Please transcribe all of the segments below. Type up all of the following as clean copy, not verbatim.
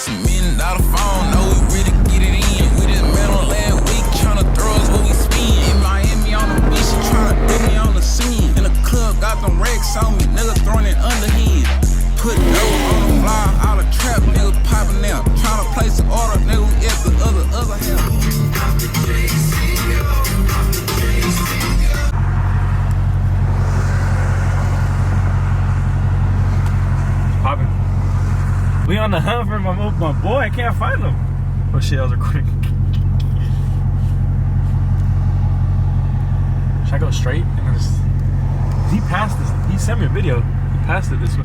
It's $1 million phone, no, we really get it in. We just met on last week, tryna throw us what we spend. In Miami on the beach, she tryna do me on the scene. In the club, got them racks on me, nigga throwing it underhand. Put dough on the fly, all the trap niggas popping out. Tryna place an order, nigga, we at the other half. Popping. We on the hunt for my boy. I can't find him. Oh shit, I was recording. Should I go straight and then just? He passed this. He sent me a video. He passed it this way.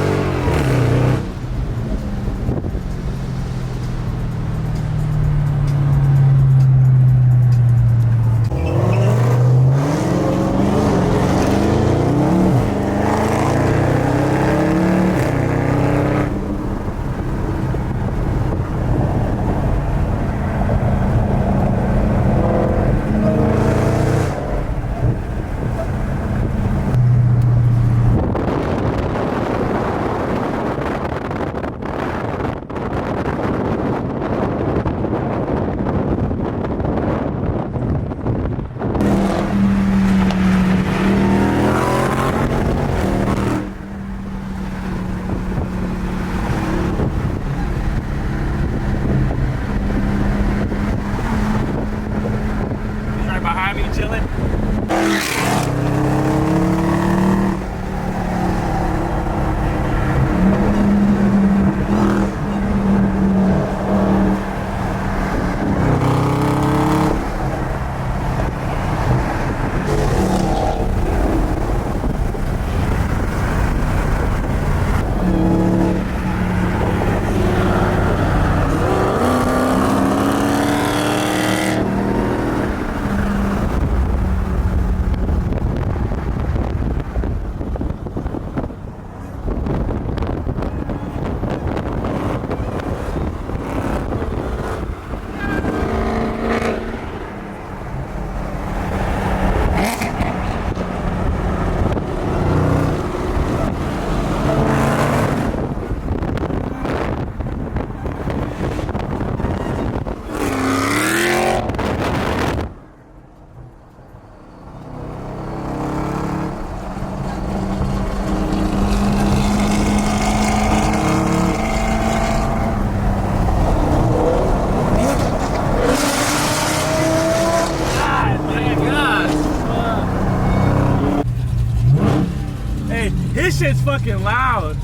This shit's fucking loud.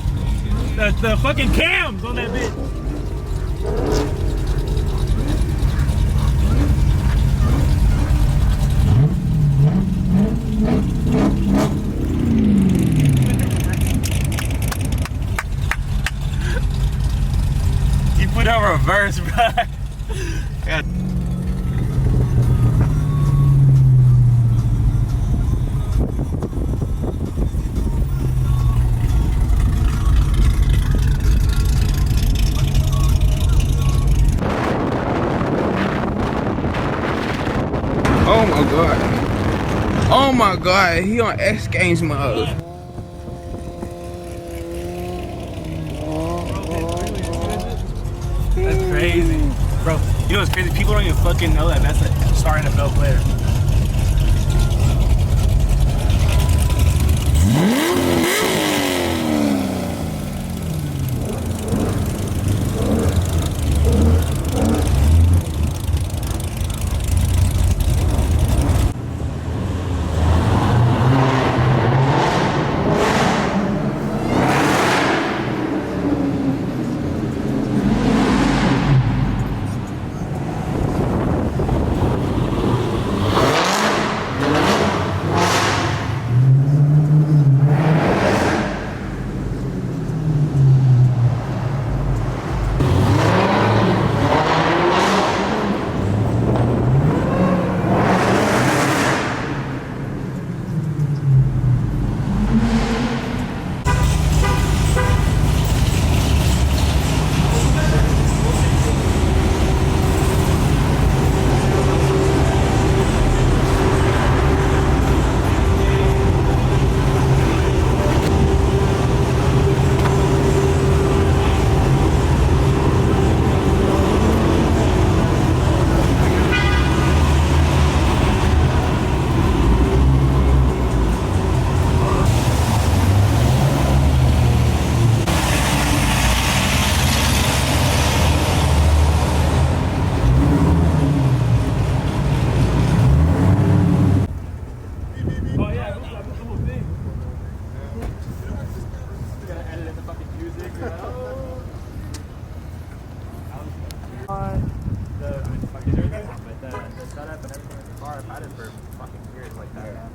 The fucking cams on that bitch. You put on reverse, bro. God. Oh my god. Oh my god, he on X Games mode. That's crazy. Bro, you know what's crazy? People don't even fucking know that that's a star NFL player. The setup and everything in the car, I've had it for fucking years like that.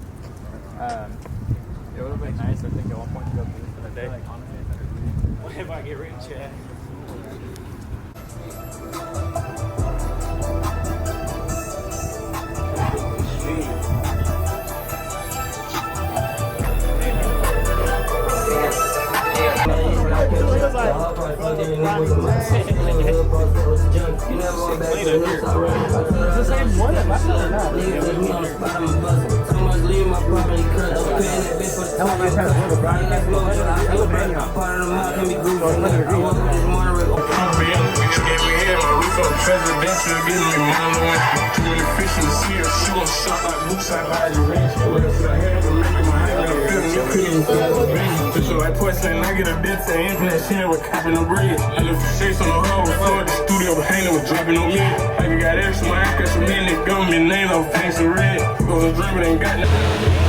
It would have been nice, I think, at one point to go boost for the day. Like, honestly, what if I get rich, yeah? It's the same one that last time or not? Presidential, getting me modeling. Too many fish in the sea, she gon' shot like boots out by the ranch. So like porcelain, I get a bit to implant shit with capping the bridge. I left the shakes on the whole floor, the studio behind it was dropping on me. Like I got extra, my got some men that gum me names, I'm paying some red. Cause I'm dreaming, ain't got nothing.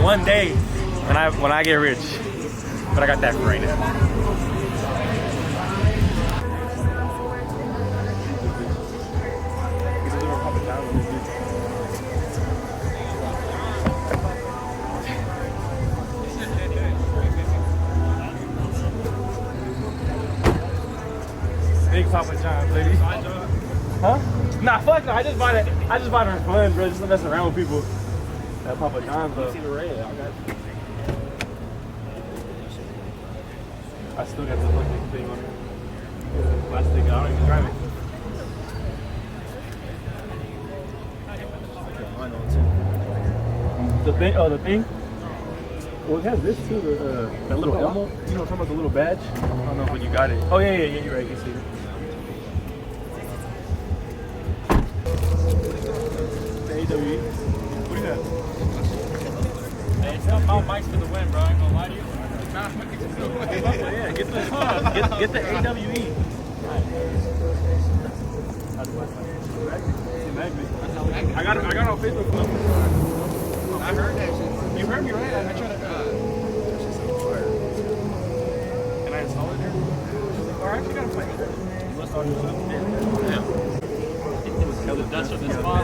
One day when I get rich, but I got that for right now. Big Papa John, baby. Huh? Nah, fuck no. I just bought it for fun, bro. Just to mess around with people. That Papa John's though. See the red? I got you. I still got the fucking thing on it. Plastic. I don't even drive it. The thing? Oh, the thing? Well, it has this too. That little elmo. You know what I'm talking about? The little badge. I don't know if you got it. Oh yeah, you're right. You can see it. The AWE. What do you got? Hey, tell Mount Mike's for the win, bro. I ain't gonna lie to you. Yeah, get the AWE. I got it on Facebook. I heard that shit. You heard me, right? I tried to. Can I install it here? Or I actually got to play with it. You install it yourself? Yeah. The dust from this spot.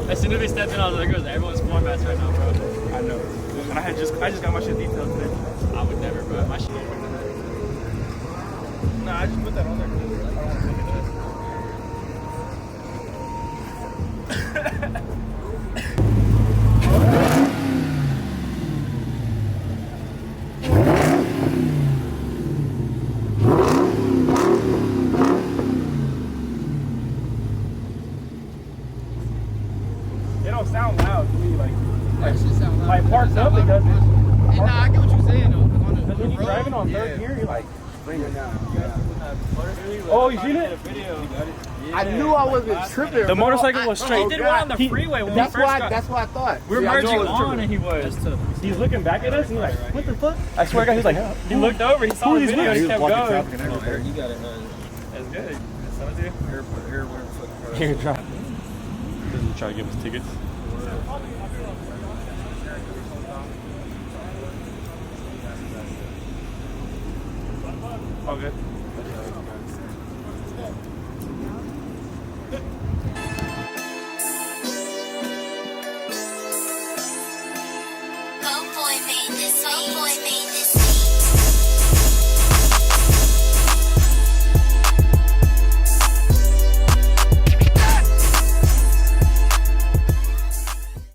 As soon as we stepped in, I was like, everyone's formats right now, bro. I know. And I just got my shit detailed today. I would never, bro. My shit. Nah, I just put that on there because I don't want to look at that. It don't sound loud to me, like parked up, it doesn't. Hey, nah, I get what you're saying though. Because when you're driving on third gear, you're like, oh, you seen it? I knew I wasn't tripping. The motorcycle was straight. He did one on the freeway when we first got. That's what I thought. We were merging on and he was. He's looking back at us and he's like, what the fuck? I swear to God, he's like, He looked over, he saw the video and he kept going. You got it. That's good. Send it to you. Here, drop. Doesn't try to give us tickets. All good. Boy made this.